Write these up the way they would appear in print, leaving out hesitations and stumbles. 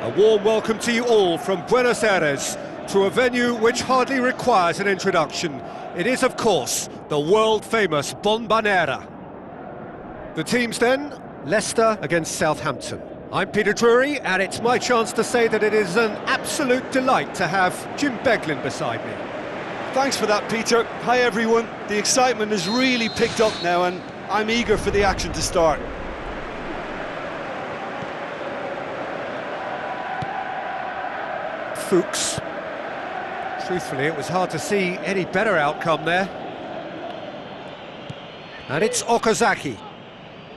A warm welcome to you all from Buenos Aires to a venue which hardly requires an introduction. It is, of course, the world-famous Bombonera. The teams then, Leicester against Southampton. I'm Peter Drury, and it's my chance to say that it is an absolute delight to have Jim Beglin beside me. Thanks for that, Peter. Hi, everyone. The excitement has really picked up now, and I'm eager for the action to start. Fuchs. Truthfully, it was hard to see any better outcome there. And it's Okazaki.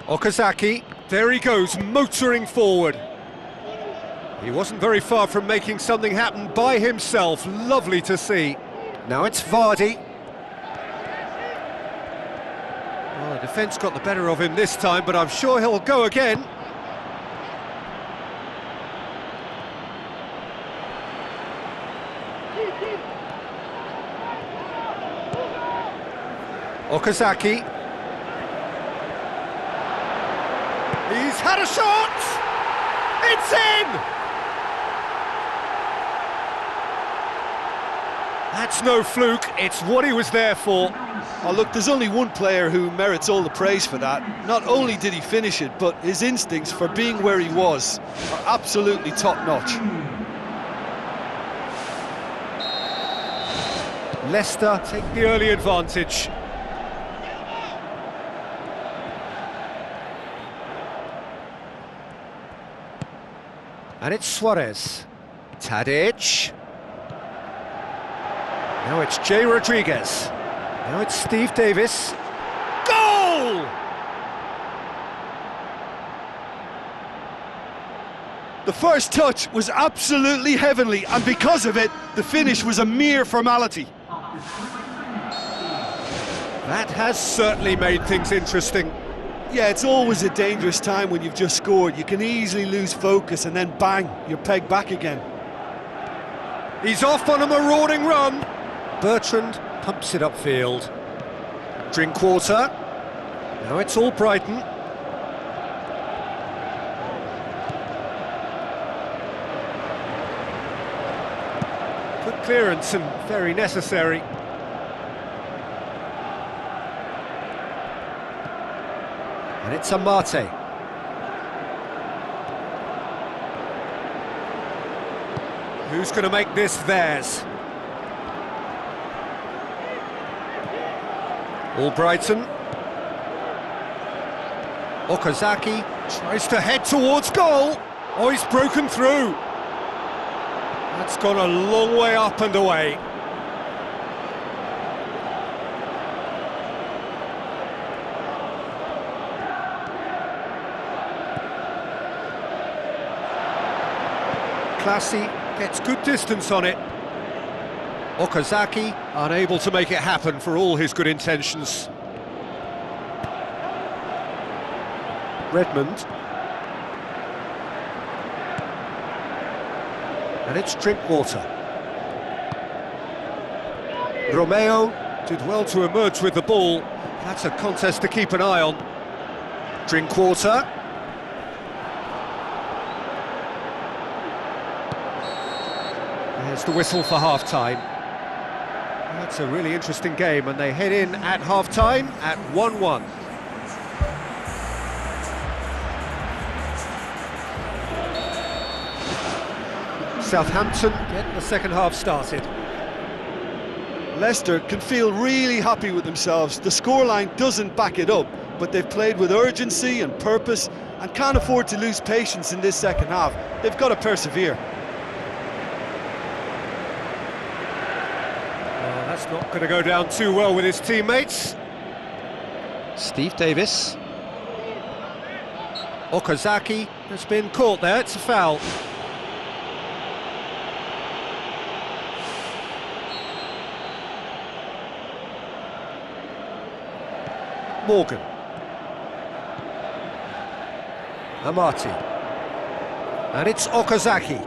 Okazaki, there he goes, motoring forward. He wasn't very far from making something happen by himself. Lovely to see. Now it's Vardy. Well, the defence got the better of him this time, but I'm sure he'll go again. Okazaki. He's had a shot! It's in! That's no fluke, it's what he was there for. Oh, look, there's only one player who merits all the praise for that. Not only did he finish it, but his instincts for being where he was are absolutely top-notch. Leicester take the early advantage. And it's Suarez. Tadic. Now it's Jay Rodriguez. Now it's Steve Davis. Goal! The first touch was absolutely heavenly, and because of it, the finish was a mere formality. That has certainly made things interesting. Yeah, it's always a dangerous time when you've just scored. You can easily lose focus and then bang, you're pegged back again. He's off on a marauding run. Bertrand pumps it upfield. Drinkwater. Now it's all Brighton. Good clearance and very necessary. And it's Amate. Who's going to make this theirs? Albrighton. Okazaki tries to head towards goal. Oh, he's broken through. That's gone a long way up and away. Classy gets good distance on it. Okazaki unable to make it happen for all his good intentions. Redmond. And it's Drinkwater. Romeo did well to emerge with the ball. That's a contest to keep an eye on. Drinkwater. There's the whistle for half-time. That's a really interesting game, and they head in at half-time at 1-1. Southampton get the second half started. Leicester can feel really happy with themselves. The scoreline doesn't back it up, but they've played with urgency and purpose and can't afford to lose patience in this second half. They've got to persevere. That's not going to go down too well with his teammates. Steve Davis. Okazaki has been caught there, it's a foul. Morgan. Amate. And it's Okazaki.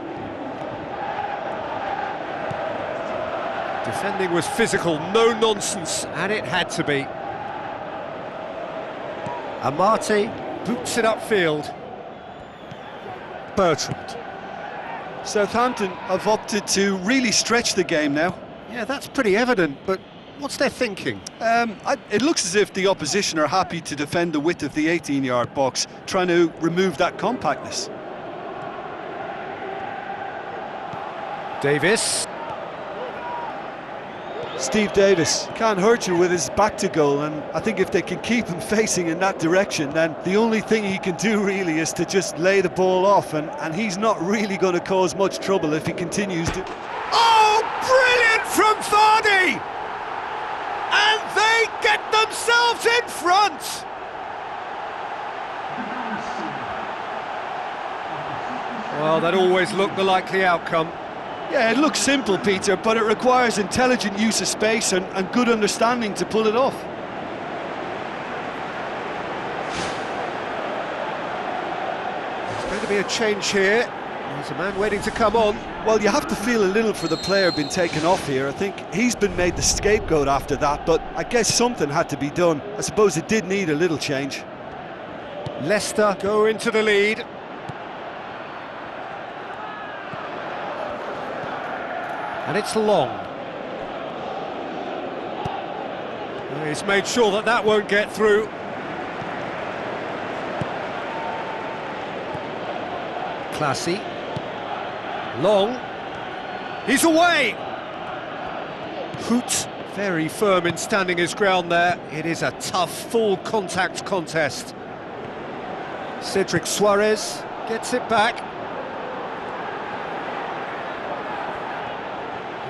Defending was physical, no nonsense, and it had to be. Amate boots it upfield. Bertrand. Southampton have opted to really stretch the game now. Yeah, that's pretty evident, but what's their thinking? It looks as if the opposition are happy to defend the width of the 18-yard box, trying to remove that compactness. Davis. Steve Davis can't hurt you with his back to goal, and I think if they can keep him facing in that direction, then the only thing he can do really is to just lay the ball off, and he's not really going to cause much trouble if he continues to... Oh, brilliant from Vardy! And they get themselves in front! Well, that always looked the likely outcome. Yeah, it looks simple, Peter, but it requires intelligent use of space and good understanding to pull it off. There's going to be a change here. There's a man waiting to come on. Well, you have to feel a little for the player being taken off here. I think he's been made the scapegoat after that, but I guess something had to be done. I suppose it did need a little change. Leicester go into the lead. And it's long. He's made sure that that won't get through. Classy. Long. He's away! Hoot, very firm in standing his ground there. It is a tough, full contact contest. Cedric Suarez gets it back.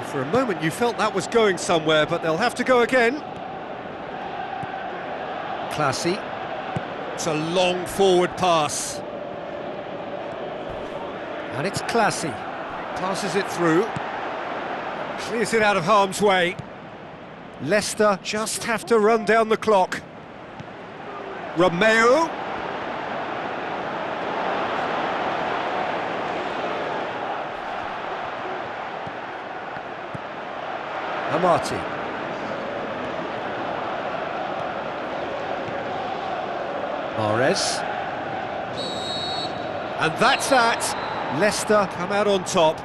For a moment you felt that was going somewhere, but they'll have to go again. Classy. It's a long forward pass. And it's Classy. Passes it through. Clears it out of harm's way. Leicester just have to run down the clock. Romeo. Amati. Mahrez. And that's that. Leicester come out on top.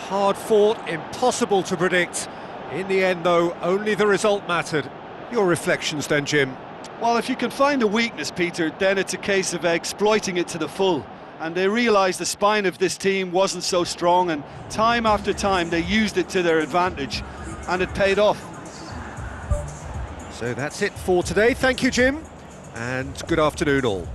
Hard fought, impossible to predict. In the end, though, only the result mattered. Your reflections then, Jim? Well, if you can find a weakness, Peter, then it's a case of exploiting it to the full. And they realised the spine of this team wasn't so strong, and time after time they used it to their advantage. And it paid off. So that's it for today. Thank you, Jim, and good afternoon all.